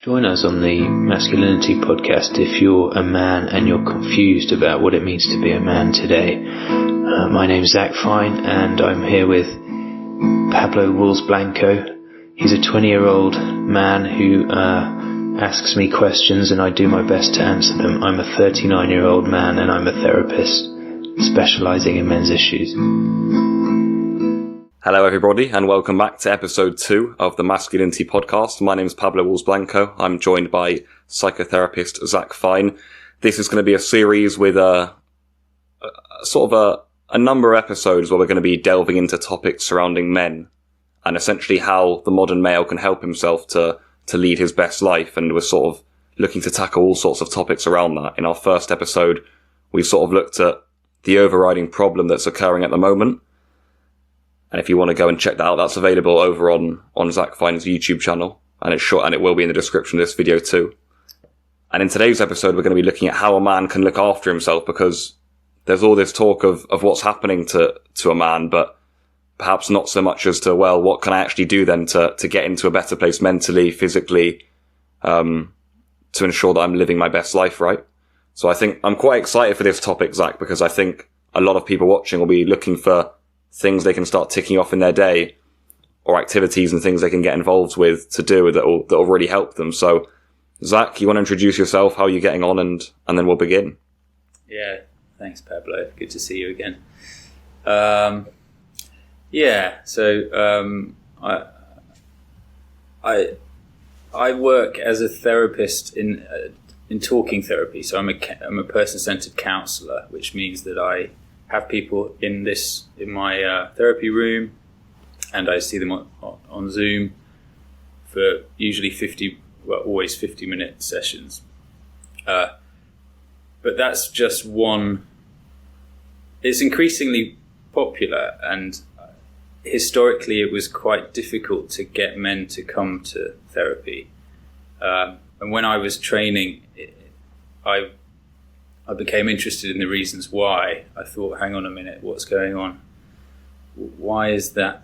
Join us on the Masculinity podcast if you're a man and you're confused about what it means to be a man today. My name's Zac Fine and I'm here with Pablo Woolls-Blanco. He's a 20-year-old man who asks me questions and I do my best to answer them. I'm a 39-year-old man and I'm a therapist specialising in men's issues. Hello everybody and welcome back to episode 2 of the Masculinity podcast. My name is Pablo Woolls-Blanco. I'm joined by psychotherapist Zac Fine. This is going to be a series with a number of episodes where we're going to be delving into topics surrounding men and essentially how the modern male can help himself to lead his best life. And we're sort of looking to tackle all sorts of topics around that. In our first episode, we sort of looked at the overriding problem that's occurring at the moment. And if you want to go and check that out, that's available over on Zac Fine's YouTube channel. And it's short and it will be in the description of this video too. And in today's episode, we're going to be looking at how a man can look after himself, because there's all this talk of what's happening to a man, but perhaps not so much as to, well, what can I actually do then to get into a better place mentally, physically, to ensure that I'm living my best life, right? So I think I'm quite excited for this topic, Zac, because I think a lot of people watching will be looking for things they can start ticking off in their day, or activities and things they can get involved with to do that'll really help them. So, Zac, you want to introduce yourself, how you're getting on, and then we'll begin. Yeah, thanks, Pablo. Good to see you again. I work as a therapist in talking therapy. So I'm a person-centered counsellor, which means that I have people in my therapy room, and I see them on Zoom for usually always 50-minute sessions. But that's just one. It's increasingly popular, and historically it was quite difficult to get men to come to therapy. And when I was training, I became interested in the reasons why. I thought, hang on a minute, what's going on? Why is that?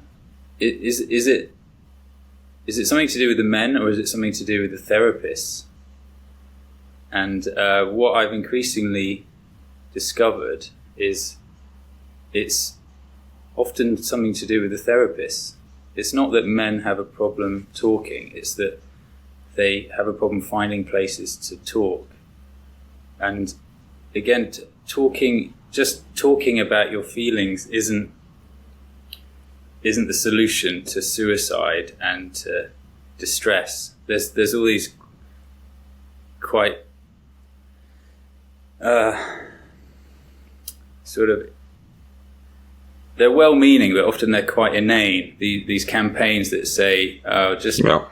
Is it something to do with the men, or is it something to do with the therapists? And what I've increasingly discovered is it's often something to do with the therapists. It's not that men have a problem talking, it's that they have a problem finding places to talk. And again, just talking about your feelings isn't the solution to suicide and to distress. There's all these quite they're well-meaning, but often they're quite inane. These campaigns that say,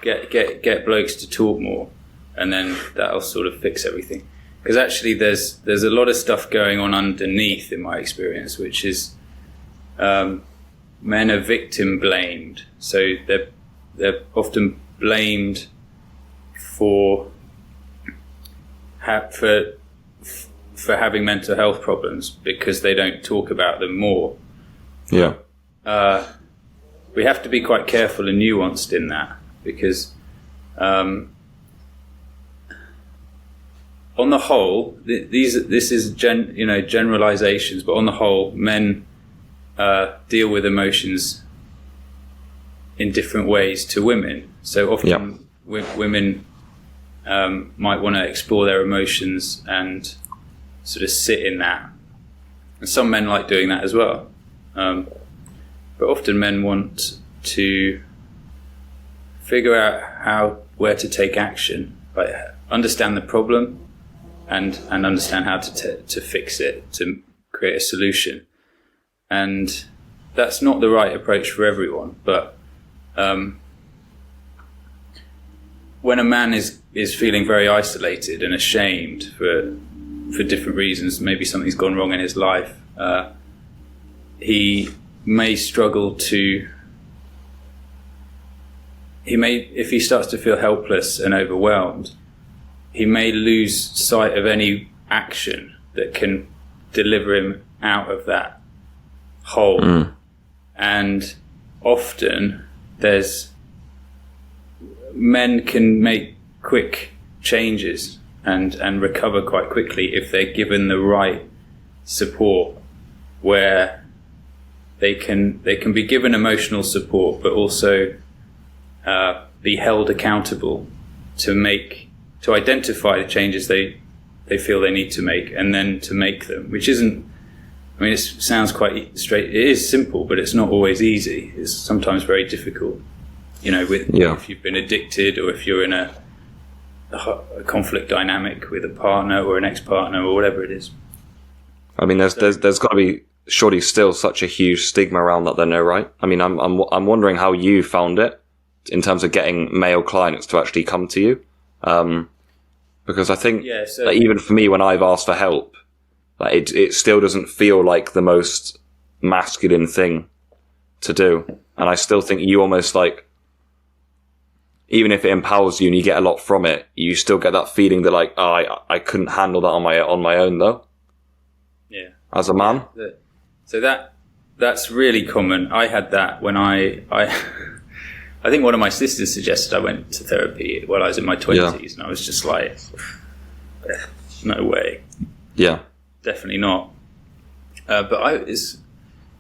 get blokes to talk more, and then that'll sort of fix everything. Because actually there's a lot of stuff going on underneath, in my experience, which is men are victim blamed. So they're often blamed for having mental health problems because they don't talk about them more. Yeah. We have to be quite careful and nuanced in that, because on the whole, this is generalizations, but on the whole, men deal with emotions in different ways to women. So often women might want to explore their emotions and sort of sit in that. And some men like doing that as well. But often men want to figure out where to take action, like understand the problem, and understand how to fix it, to create a solution. And that's not the right approach for everyone, but when a man is feeling very isolated and ashamed for different reasons, maybe something's gone wrong in his life, he may struggle to, if he starts to feel helpless and overwhelmed, he may lose sight of any action that can deliver him out of that hole. And often men can make quick changes and recover quite quickly if they're given the right support, where they can be given emotional support, but also be held accountable to identify the changes they feel they need to make, and then to make them, which isn't, I mean, it sounds quite straight. It is simple, but it's not always easy. It's sometimes very difficult, if you've been addicted, or if you're in a conflict dynamic with a partner or an ex-partner or whatever it is. I mean, there's got to be surely still such a huge stigma around that, though, right? I mean, I'm wondering how you found it in terms of getting male clients to actually come to you, because I think that even for me, when I've asked for help, it still doesn't feel like the most masculine thing to do, and I still think you almost like, even if it empowers you and you get a lot from it, you still get that feeling that like, I couldn't handle that on my own though. Yeah. As a man. So that's really common. I had that when I think one of my sisters suggested I went to therapy while I was in my 20s, and I was just like, no way. Yeah. Definitely not. But it's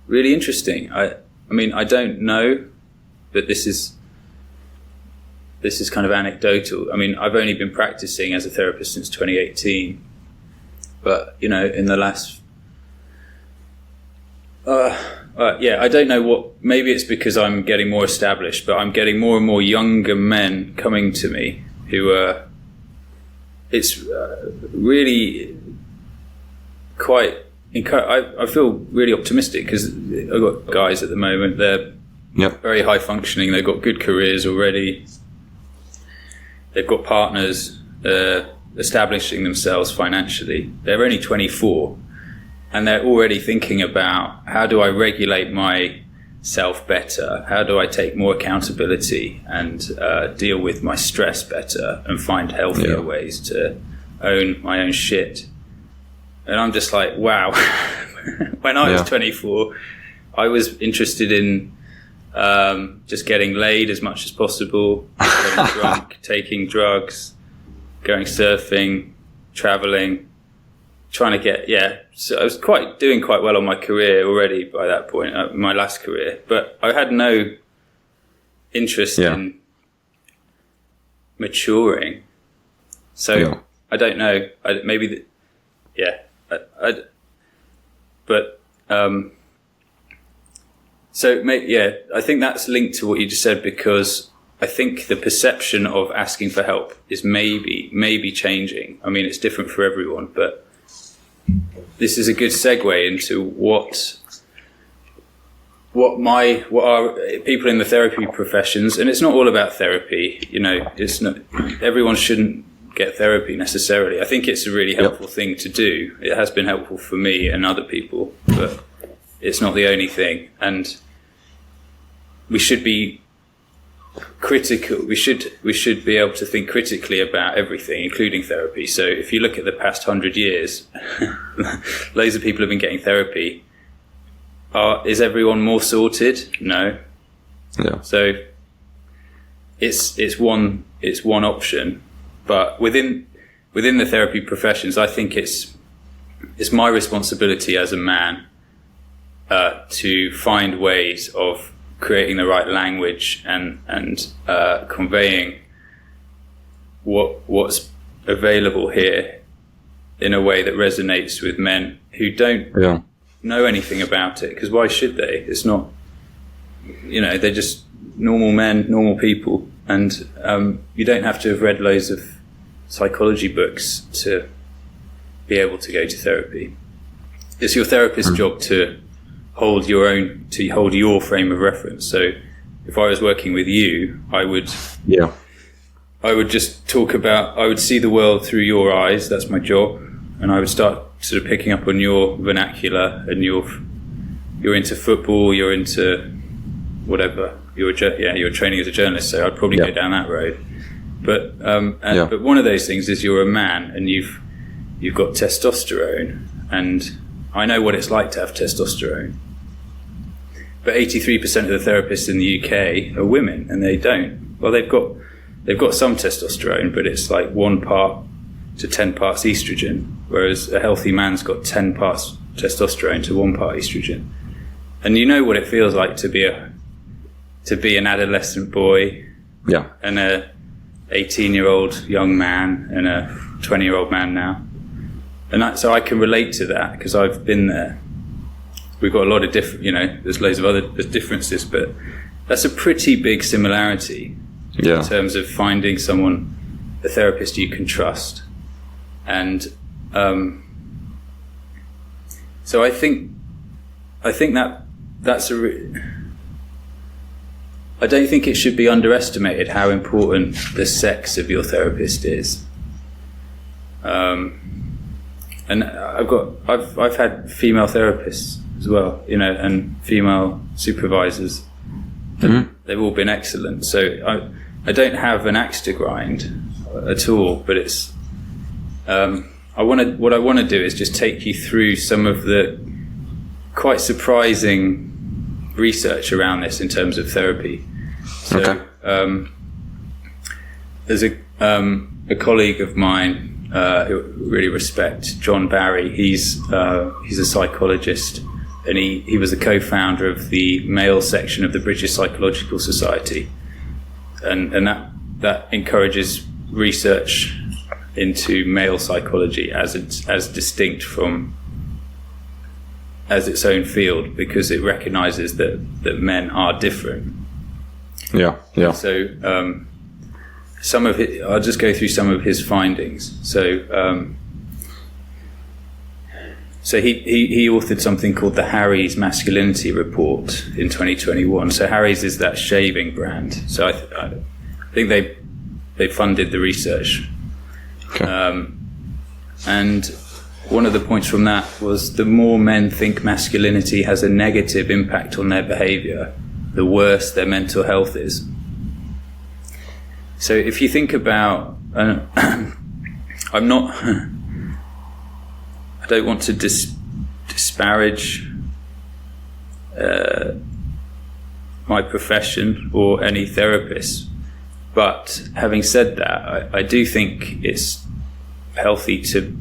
really interesting. I mean, I don't know that this is kind of anecdotal. I mean, I've only been practicing as a therapist since 2018, but in the last, I don't know what. Maybe it's because I'm getting more established, but I'm getting more and more younger men coming to me who are. It's really quite. I feel really optimistic because I've got guys at the moment. They're very high functioning. They've got good careers already. They've got partners establishing themselves financially. They're only 24, and they're already thinking about, how do I regulate myself better? How do I take more accountability and deal with my stress better and find healthier ways to own my own shit? And I'm just like, wow. When I was 24, I was interested in just getting laid as much as possible, getting drunk, taking drugs, going surfing, traveling, trying to get, so I was doing quite well on my career already by that point, my last career, but I had no interest in maturing. So I don't know, I think that's linked to what you just said, because I think the perception of asking for help is maybe changing. I mean, it's different for everyone, but this is a good segue into what are people in the therapy professions, and it's not all about therapy. It's not, everyone shouldn't get therapy necessarily. I think it's a really helpful thing to do. It has been helpful for me and other people, but it's not the only thing. And we should be critical. We should be able to think critically about everything, including therapy. So if you look at the past 100 years, loads of people have been getting therapy. Is everyone more sorted? No. Yeah. So it's one option, but within the therapy professions, I think it's my responsibility as a man to find ways of creating the right language and conveying what's available here in a way that resonates with men who don't know anything about it. Because why should they? It's not, they're just normal men, normal people, and you don't have to have read loads of psychology books to be able to go to therapy. It's your therapist's job to hold your frame of reference. So if I was working with you, I would just talk about, I would see the world through your eyes. That's my job. And I would start sort of picking up on your vernacular, and you're into football, you're into whatever, you're training as a journalist. So I'd probably go down that road. But but one of those things is you're a man and you've got testosterone, and I know what it's like to have testosterone. But 83% of the therapists in the UK are women, and they don't. Well, they've got they've got some testosterone, but it's like 1 part to 10 parts estrogen, whereas a healthy man's got 10 parts testosterone to 1 part estrogen. And you know what it feels like to be an adolescent boy, Yeah. and a 18-year-old young man and a 20-year-old man now. And so I can relate to that because I've been there. We've got a lot of different, there's loads of other differences, but that's a pretty big similarity in terms of finding someone, a therapist you can trust. And so I think that's I don't think it should be underestimated how important the sex of your therapist is. And I've had female therapists as well, and female supervisors. Mm-hmm. They've all been excellent. So I don't have an axe to grind at all, but it's what I want to do is just take you through some of the quite surprising research around this in terms of therapy. So there's a colleague of mine who I really respect, John Barry. He's a psychologist, and he was the co-founder of the male section of the British Psychological Society, and that encourages research into male psychology as distinct from as its own field, because it recognizes that men are different. Yeah. So I'll just go through some of his findings. So he authored something called the Harry's Masculinity Report in 2021. So Harry's is that shaving brand. So I think they funded the research. Okay. And one of the points from that was the more men think masculinity has a negative impact on their behaviour, the worse their mental health is. So if you think about, I don't want to disparage my profession or any therapist, but having said that, I do think it's healthy to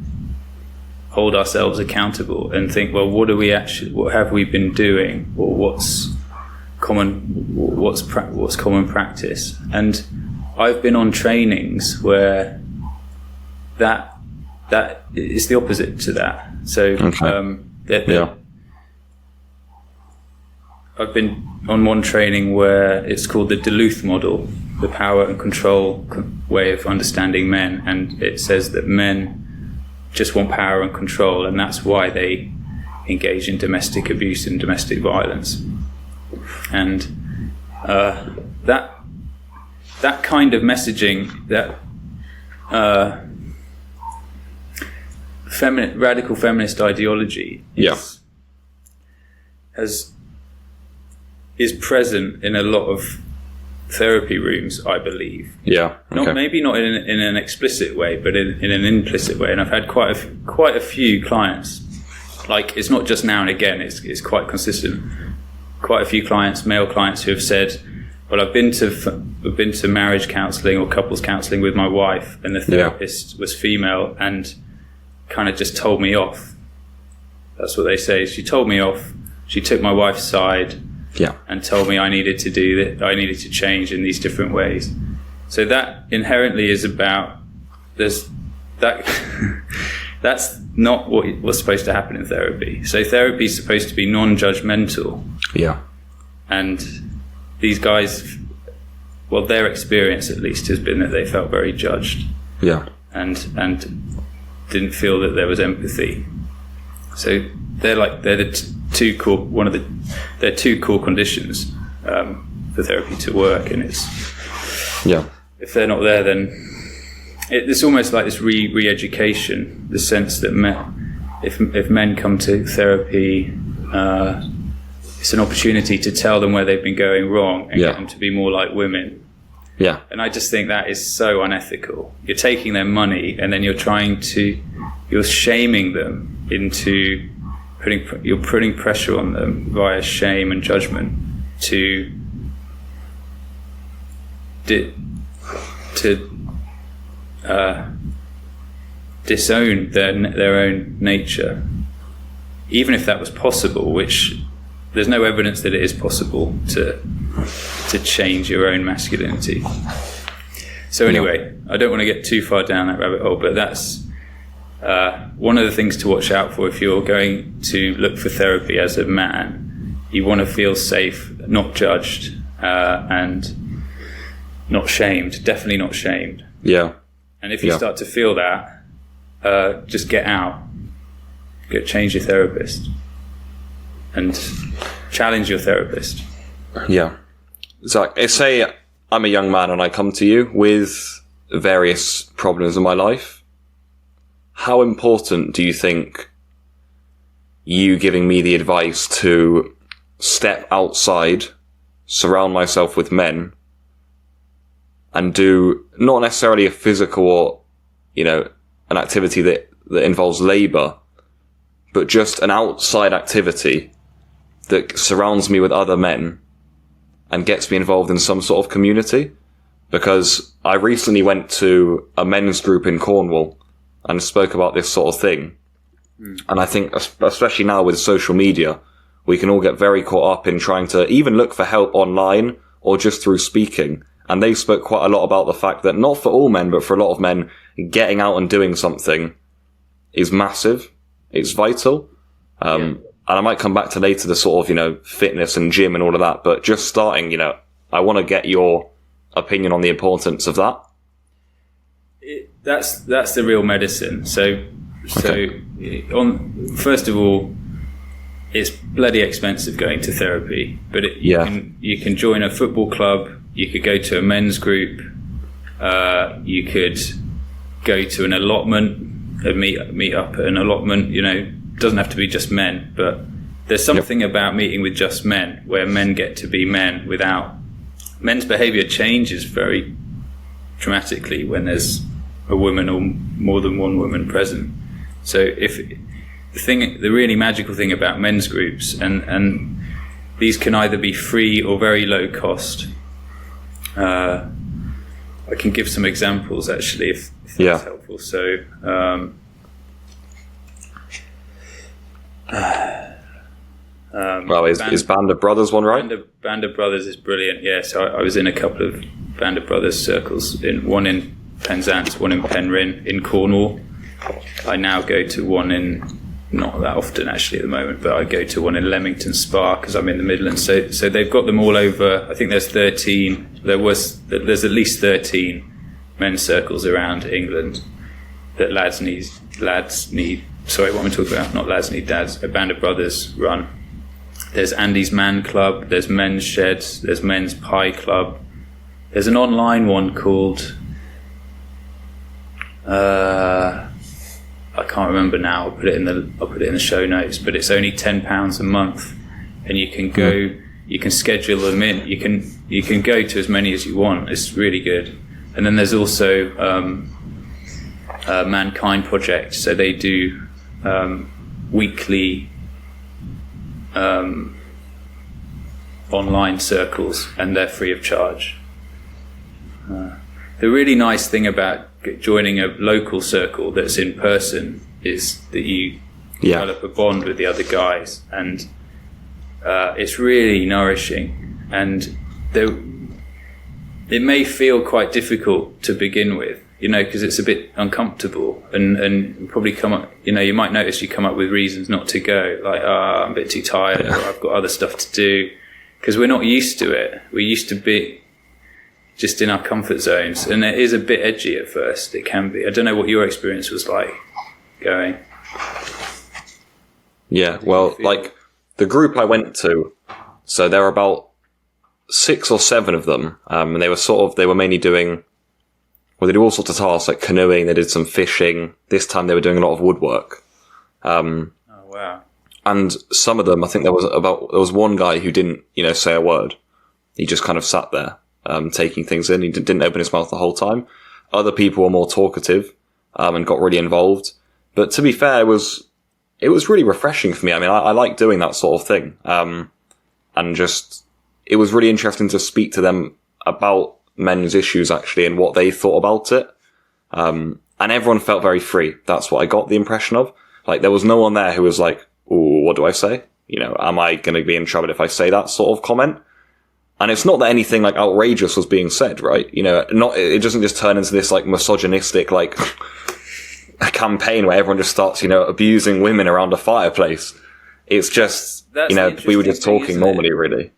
hold ourselves accountable and think, well, what have we been doing, or what's common practice? And I've been on trainings where that is the opposite to that. So I've been on one training where it's called the Duluth model, the power and control way of understanding men, and it says that men just want power and control, and that's why they engage in domestic abuse and domestic violence. And that kind of messaging, that radical feminist ideology is present in a lot of therapy rooms, I believe. Yeah. Okay. Maybe not in an explicit way, but in an implicit way. And I've had quite a few clients. Like, it's not just now and again. It's quite consistent. Quite a few clients, male clients, who have said, "Well, I've been to marriage counselling or couples counselling with my wife, and the therapist was female and kind of just told me off." That's what they say. She told me off. She took my wife's side. Yeah. And told me I needed to do that. I needed to change in these different ways. So that inherently is about that's not what was supposed to happen in therapy. So therapy is supposed to be non-judgmental. Yeah. And these guys, well, their experience at least has been that they felt very judged. Yeah. And didn't feel that there was empathy. So they're the two core conditions for therapy to work, and if they're not there, then it's almost like this re-education, the sense that if men come to therapy, it's an opportunity to tell them where they've been going wrong and get them to be more like women. Yeah. And I just think that is so unethical. You're taking their money and then you're shaming them into putting pressure on them via shame and judgment to to disown their own nature, even if that was possible, which there's no evidence that it is possible to change your own masculinity. So anyway, I don't want to get too far down that rabbit hole, but that's one of the things to watch out for if you're going to look for therapy as a man. You want to feel safe, not judged, and not shamed, definitely not shamed. Yeah. And if you start to feel that, just get out. Change your therapist. And challenge your therapist. Yeah. Zac, say I'm a young man and I come to you with various problems in my life. How important do you think you giving me the advice to step outside, surround myself with men, and do not necessarily a physical or, an activity that involves labour, but just an outside activity that surrounds me with other men and gets me involved in some sort of community? Because I recently went to a men's group in Cornwall and spoke about this sort of thing. And I think, especially now with social media, we can all get very caught up in trying to even look for help online or just through speaking. And they spoke quite a lot about the fact that not for all men, but for a lot of men, getting out and doing something is massive. It's vital. And I might come back to later the sort of, fitness and gym and all of that, but just starting, I want to get your opinion on the importance of that. That's the real medicine. So first of all, it's bloody expensive going to therapy, but you can join a football club, you could go to a men's group, you could go to an allotment, meet up at an allotment. It doesn't have to be just men, but there's something about meeting with just men where men get to be men without men's behaviour changes very dramatically when there's a woman or more than one woman present. So if the really magical thing about men's groups, and these can either be free or very low cost. I can give some examples actually if that's helpful. So is Band of Brothers one, right? Band of Brothers is brilliant. Yeah, so I was in a couple of Band of Brothers circles, one in Penzance, one in Penryn, in Cornwall. I now go to one in, not that often actually at the moment, but I go to one in Leamington Spa because I'm in the Midlands. So they've got them all over. I think there's 13. There's at least 13 men's circles around England that lads need. Sorry, what am I talking about? Not lads need dads. A Band of Brothers run. There's Andy's Man Club. There's Men's Sheds. There's Men's Pie Club. There's an online one called. I can't remember now. I'll put it in the show notes. But it's only £10 a month, and you can go. You can schedule them in. You can go to as many as you want. It's really good. And then there's also Mankind Project. So they do weekly online circles, and they're free of charge. The really nice thing about joining a local circle that's in person is that you develop a bond with the other guys, and it's really nourishing. And it may feel quite difficult to begin with, because it's a bit uncomfortable, and probably come up, you might notice you come up with reasons not to go, like, I'm a bit too tired, or I've got other stuff to do, because we're not used to it. We're used to be just in our comfort zones, and it is a bit edgy at first. It can be. I don't know what your experience was like going. Yeah, well, like the group I went to, so there were about 6 or 7 of them, and they were mainly doing, they do all sorts of tasks like canoeing. They did some fishing. This time they were doing a lot of woodwork. Oh wow! And some of them, I think there was one guy who didn't, say a word. He just kind of sat there, taking things in. He didn't open his mouth the whole time. Other people were more talkative, and got really involved. But to be fair, it was really refreshing for me. I mean, I like doing that sort of thing. And just, it was really interesting to speak to them about men's issues actually and what they thought about it. And everyone felt very free. That's what I got the impression of. Like, there was no one there who was like, "Ooh, what do I say? You know, am I going to be in trouble if I say that sort of comment?" And it's not that anything like outrageous was being said, right? You know, it doesn't just turn into this like misogynistic, like a campaign where everyone just starts, you know, abusing women around a fireplace. It's just, you know, we were just talking normally, really.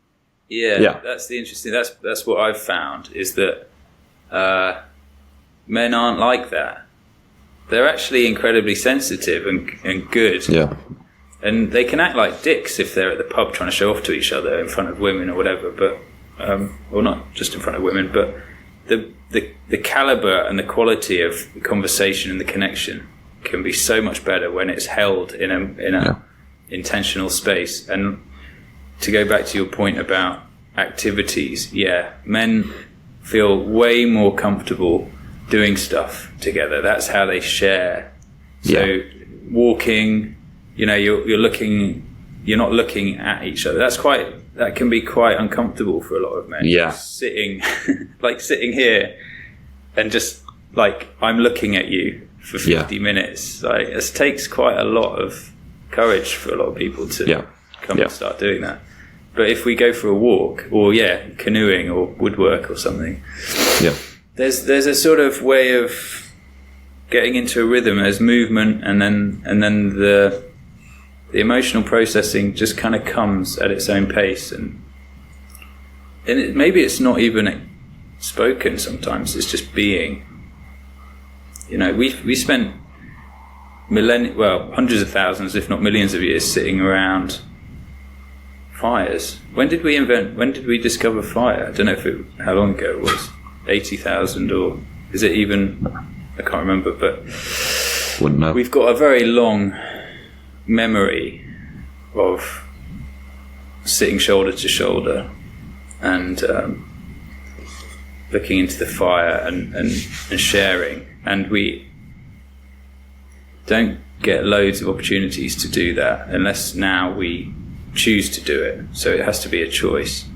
Yeah. That's the interesting, that's what I've found, is that, men aren't like that. They're actually incredibly sensitive and good. Yeah. And they can act like dicks if they're at the pub trying to show off to each other in front of women or whatever, but or not just in front of women, but the caliber and the quality of the conversation and the connection can be so much better when it's held in a intentional space. And to go back to your point about activities, men feel way more comfortable doing stuff together. That's how they share. So walking, you know, you're not looking at each other. That can be quite uncomfortable for a lot of men. Yeah. Sitting here and just like, I'm looking at you for 50 minutes. Like, it takes quite a lot of courage for a lot of people to come and start doing that. But if we go for a walk or canoeing or woodwork or something, there's a sort of way of getting into a rhythm. There's movement, and then the emotional processing just kind of comes at its own pace, and maybe it's not even spoken. Sometimes it's just being. You know, we spent hundreds of thousands, if not millions of years, sitting around fires. When did we discover fire? I don't know how long ago it was. 80,000, or is it even? I can't remember, but wouldn't know. We've got a very long memory of sitting shoulder to shoulder and looking into the fire and sharing, and we don't get loads of opportunities to do that unless now we choose to do it. So it has to be a choice.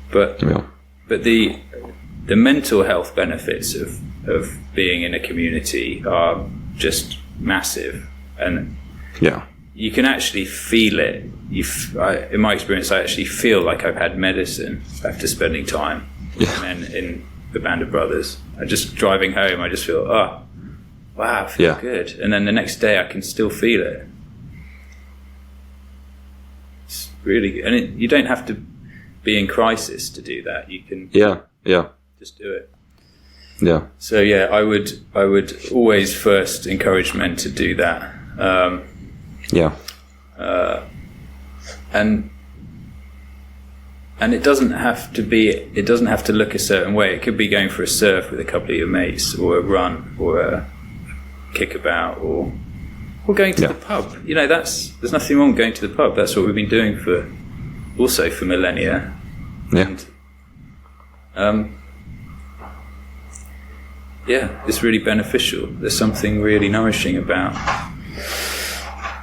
But the mental health benefits of being in a community are just massive, and you can actually feel it. In my experience, I actually feel like I've had medicine after spending time in the Band of Brothers. I just driving home, I just feel, wow, I feel good. And then the next day I can still feel it. It's really good. And you don't have to be in crisis to do that. You can just do it. Yeah. So I would always first encourage men to do that. And it doesn't have to look a certain way. It could be going for a surf with a couple of your mates, or a run, or a kickabout, or going to the pub. You know, there's nothing wrong with going to the pub. That's what we've been doing for millennia. Yeah. And, it's really beneficial. There's something really nourishing about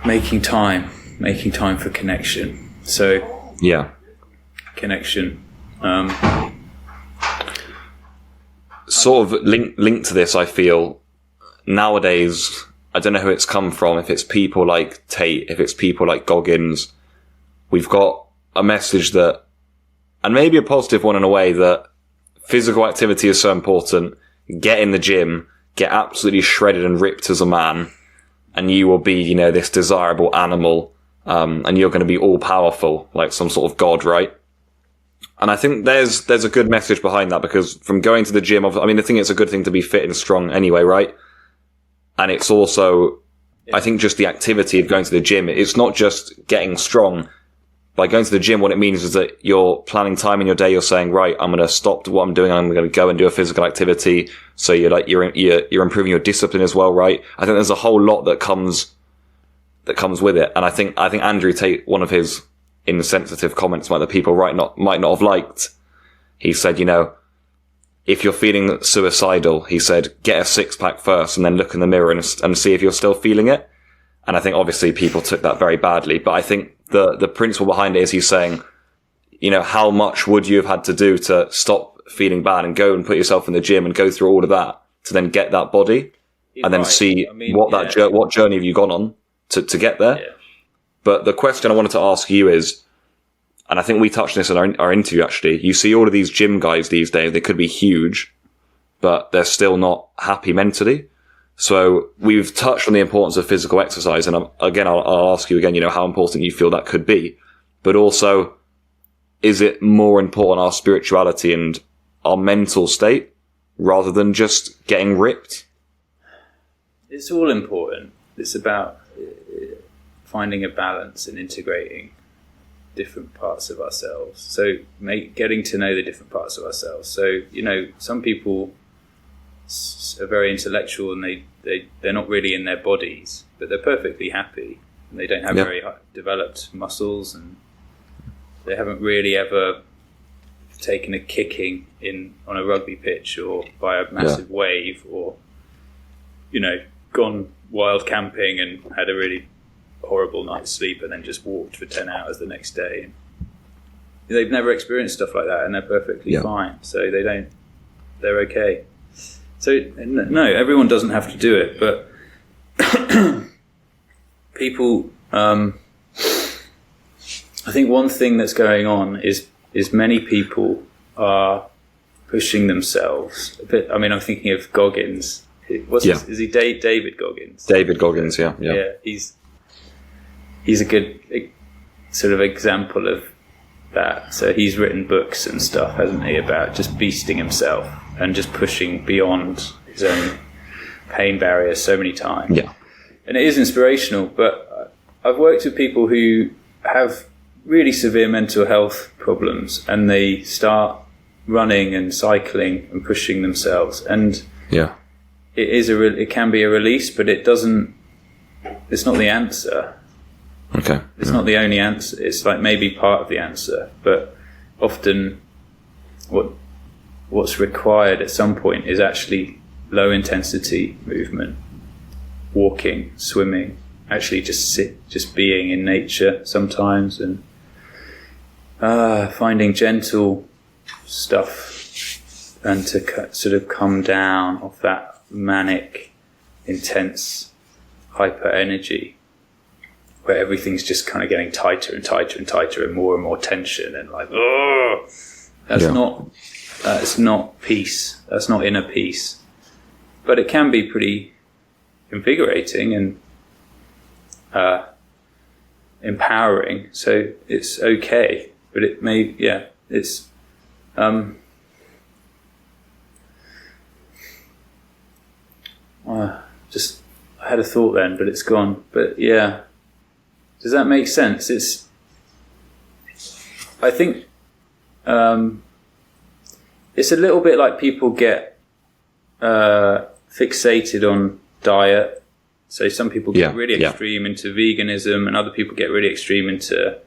making time for connection. So connection. Sort of linked to this, I feel nowadays, I don't know who it's come from, if it's people like Tate, if it's people like Goggins, we've got a message that, and maybe a positive one in a way, that physical activity is so important. Get in the gym, get absolutely shredded and ripped as a man, and you will be, you know, this desirable animal, and you're going to be all powerful, like some sort of god, right? And I think there's a good message behind that, because from going to the gym, I mean, I think it's a good thing to be fit and strong anyway, right? And it's also, I think, just the activity of going to the gym. It's not just getting strong. By going to the gym, what it means is that you're planning time in your day. You're saying, right, I'm going to stop what I'm doing. I'm going to go and do a physical activity. So you're improving your discipline as well, right? I think there's a whole lot that comes with it. And I think Andrew Tate, one of his insensitive comments might not have liked. He said, you know, if you're feeling suicidal, he said, get a 6-pack first and then look in the mirror and see if you're still feeling it. And I think obviously people took that very badly, but I think the principle behind it is he's saying, you know, how much would you have had to do to stop feeling bad and go and put yourself in the gym and go through all of that to then get that body and then see what journey have you gone on to get there. Yeah. But the question I wanted to ask you is, and I think we touched on this in our interview actually, you see all of these gym guys these days, they could be huge, but they're still not happy mentally. So we've touched on the importance of physical exercise. And I'll ask you again, how important you feel that could be, but also, is it more important our spirituality and our mental state rather than just getting ripped? It's all important. It's about finding a balance and integrating different parts of ourselves. So getting to know the different parts of ourselves. So, some people are very intellectual and they're not really in their bodies, but they're perfectly happy. And they don't have very developed muscles, and they haven't really ever taken a kicking on a rugby pitch or by a massive wave, or gone wild camping and had a really horrible night's sleep and then just walked for 10 hours the next day. They've never experienced stuff like that, and they're perfectly fine. So they're okay. So no, everyone doesn't have to do it, but people, I think one thing that's going on is many people are pushing themselves a bit. I mean, I'm thinking of Goggins. Is he David Goggins? David Goggins, yeah. Yeah, he's a good sort of example of that. So he's written books and stuff, hasn't he, about just beasting himself and just pushing beyond his own pain barriers so many times. Yeah. And it is inspirational, but I've worked with people who have really severe mental health problems, and they start running and cycling and pushing themselves, and it can be a release, but it's not the answer. Okay. It's not the only answer. It's like maybe part of the answer, but often what's required at some point is actually low intensity movement, walking, swimming, actually just being in nature sometimes, and finding gentle stuff, and to sort of come down off that manic, intense hyper energy where everything's just kind of getting tighter and tighter and tighter, and more tension, and like, that's not peace. That's not inner peace. But it can be pretty invigorating and empowering. So it's okay. But it may, it's I had a thought then, but it's gone. But yeah, does that make sense? I think it's a little bit like people get fixated on diet. So some people get really extreme into veganism, and other people get really extreme into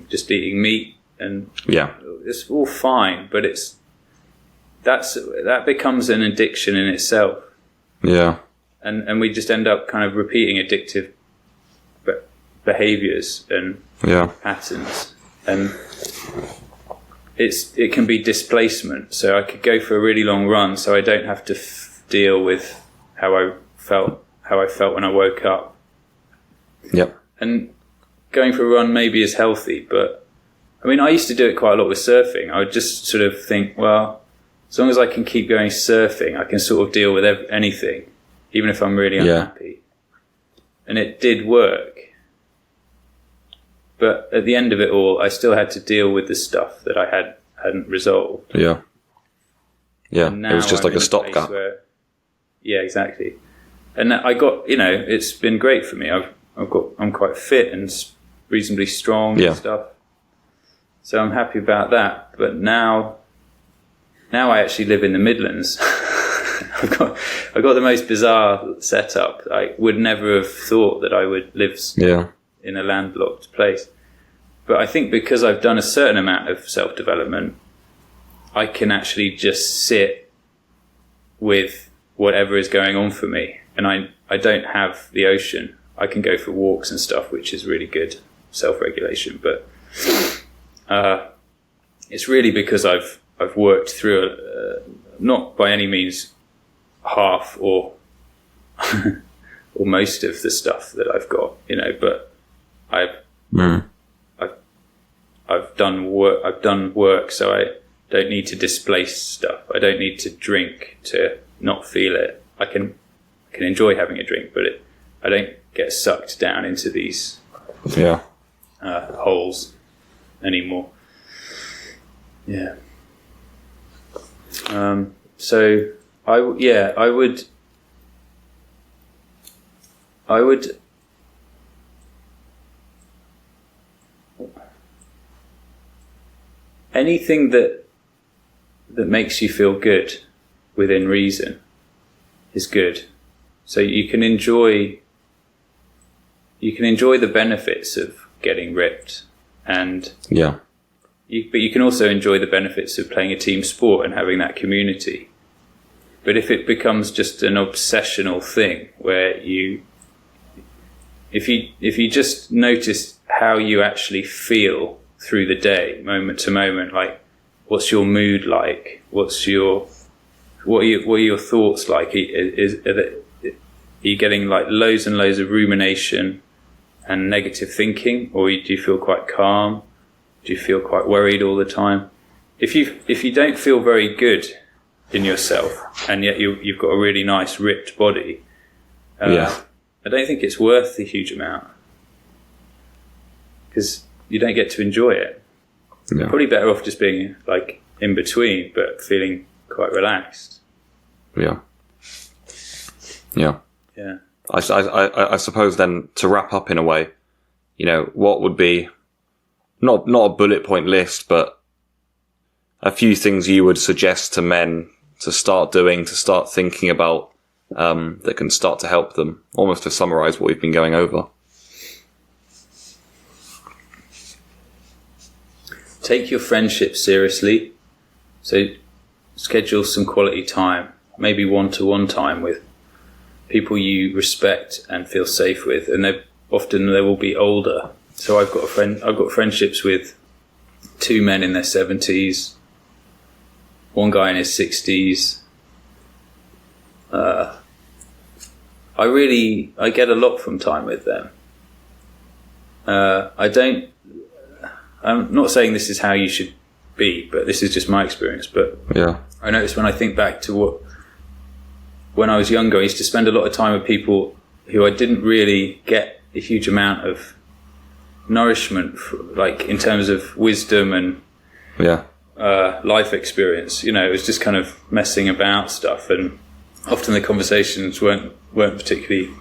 just eating meat, and it's all fine, but that becomes an addiction in itself. Yeah. And we just end up kind of repeating addictive behaviors and patterns, and it can be displacement. So I could go for a really long run, so I don't have to deal with how I felt when I woke up. Yep. And going for a run maybe is healthy, but I mean, I used to do it quite a lot with surfing. I would just sort of think, well, as long as I can keep going surfing, I can sort of deal with anything, even if I'm really unhappy. And it did work. But at the end of it all, I still had to deal with the stuff that I hadn't resolved. Yeah. Yeah, it was just like a stopgap. Yeah, exactly. And I got, it's been great for me. I'm quite fit and reasonably strong and stuff. So I'm happy about that. But now I actually live in the Midlands. I've got the most bizarre setup. I would never have thought that I would live in a landlocked place. But I think because I've done a certain amount of self-development, I can actually just sit with whatever is going on for me. And I don't have the ocean. I can go for walks and stuff, which is really good self-regulation. But it's really because I've I've worked through not by any means half or or most of the stuff that I've got, but I've done work. I've done work, so I don't need to displace stuff. I don't need to drink to not feel it. I can enjoy having a drink, but I don't get sucked down into these holes anymore. Yeah. So I would anything that makes you feel good within reason is good. So you can enjoy the benefits of getting ripped, but you can also enjoy the benefits of playing a team sport and having that community. But if it becomes just an obsessional thing where if you just notice how you actually feel through the day, moment to moment, like what's your mood like? What are your thoughts like? Are you getting like loads and loads of rumination and negative thinking, or do you feel quite calm? Do you feel quite worried all the time? If you don't feel very good in yourself, and yet you've got a really nice ripped body, I don't think it's worth the huge amount, because you don't get to enjoy it. You're probably better off just being like in between, but feeling quite relaxed. Yeah. I suppose then, to wrap up in a way, what would be not a bullet point list, but a few things you would suggest to men to start doing, to start thinking about, that can start to help them, almost to summarize what we've been going over. Take your friendship seriously. So schedule some quality time, maybe one-to-one time with people you respect and feel safe with, and they will be older. So I've got friendships with two men in their 70s, one guy in his 60s. I get a lot from time with them. I'm not saying this is how you should be, but this is just my experience. But I notice when I think back to when I was younger, I used to spend a lot of time with people who I didn't really get a huge amount of nourishment, like in terms of wisdom and life experience. It was just kind of messing about stuff, and often the conversations weren't particularly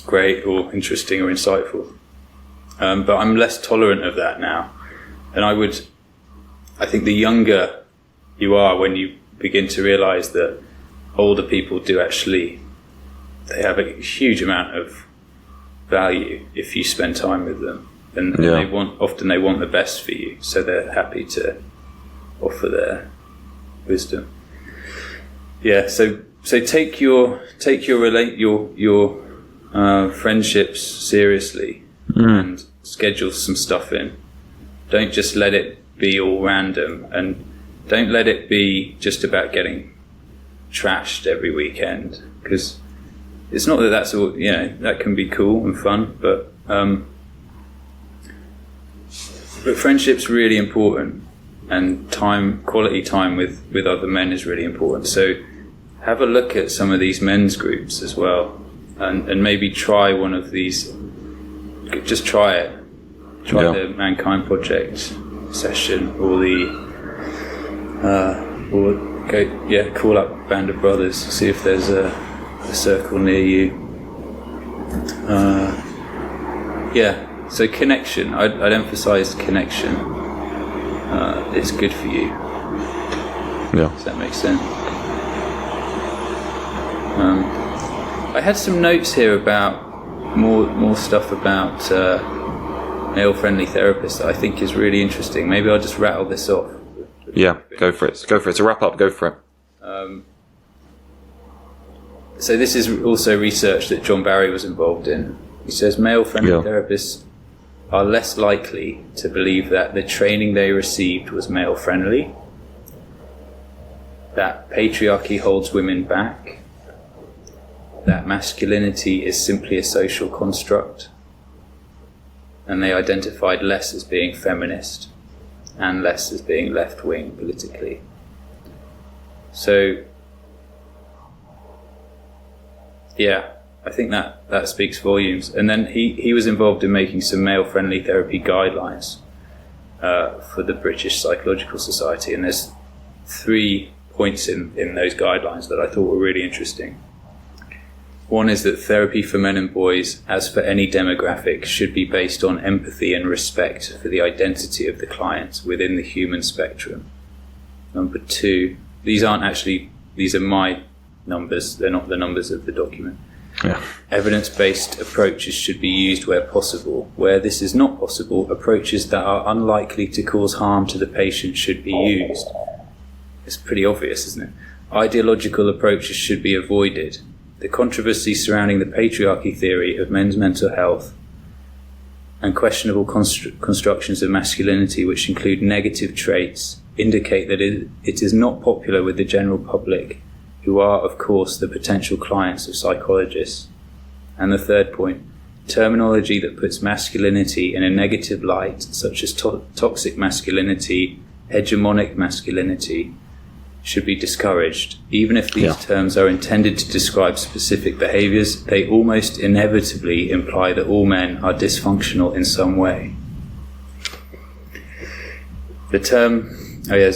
great or interesting or insightful. But I'm less tolerant of that now, and I think the younger you are, when you begin to realise that older people they have a huge amount of value if you spend time with them, and they want the best for you, so they're happy to offer their wisdom. So take your friendships seriously, and schedule some stuff in. Don't just let it be all random, and don't let it be just about getting trashed every weekend, because it's not that that's all, that can be cool and fun, but friendship's really important, and quality time with other men is really important. So have a look at some of these men's groups as well, and maybe try one of these. Just try it. Try the Mankind Project session, or call up Band of Brothers, see if there's a circle near you. So connection. I'd emphasise connection. It's good for you. Does that make sense? I had some notes here about more stuff about male-friendly therapists that I think is really interesting. Maybe I'll just rattle this off. Go for it. To wrap up, go for it. So this is also research that John Barry was involved in. He says male-friendly therapists are less likely to believe that the training they received was male-friendly, that patriarchy holds women back, that masculinity is simply a social construct, and they identified less as being feminist and less as being left-wing politically. So, yeah, I think that speaks volumes. And then he was involved in making some male-friendly therapy guidelines for the British Psychological Society, and there's 3 points in those guidelines that I thought were really interesting. One is that therapy for men and boys, as for any demographic, should be based on empathy and respect for the identity of the client within the human spectrum. Number 2, these are my numbers, they're not the numbers of the document. Yeah. Evidence-based approaches should be used where possible. Where this is not possible, approaches that are unlikely to cause harm to the patient should be used. It's pretty obvious, isn't it? Ideological approaches should be avoided. The controversy surrounding the patriarchy theory of men's mental health and questionable constructions of masculinity, which include negative traits, indicate that it is not popular with the general public, who are, of course, the potential clients of psychologists. And the third point, terminology that puts masculinity in a negative light, such as toxic masculinity, hegemonic masculinity, should be discouraged. Even if these terms are intended to describe specific behaviours, they almost inevitably imply that all men are dysfunctional in some way. There's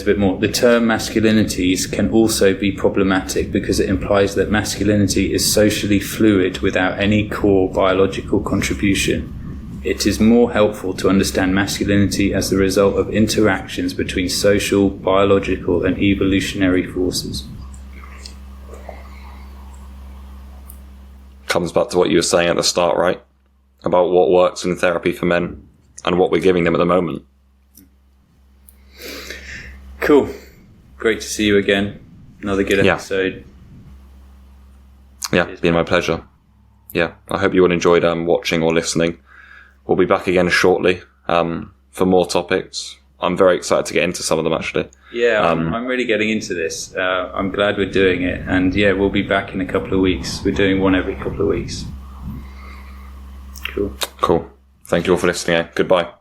a bit more. The term masculinities can also be problematic because it implies that masculinity is socially fluid without any core biological contribution. It is more helpful to understand masculinity as the result of interactions between social, biological, and evolutionary forces. Comes back to what you were saying at the start, right? About what works in therapy for men and what we're giving them at the moment. Cool. Great to see you again. Another good episode. Yeah, it's been my pleasure. Yeah, I hope you all enjoyed watching or listening. We'll be back again shortly for more topics. I'm very excited to get into some of them, actually. Yeah, I'm really getting into this. I'm glad we're doing it. And yeah, we'll be back in a couple of weeks. We're doing one every couple of weeks. Cool. Thank you all for listening. Goodbye.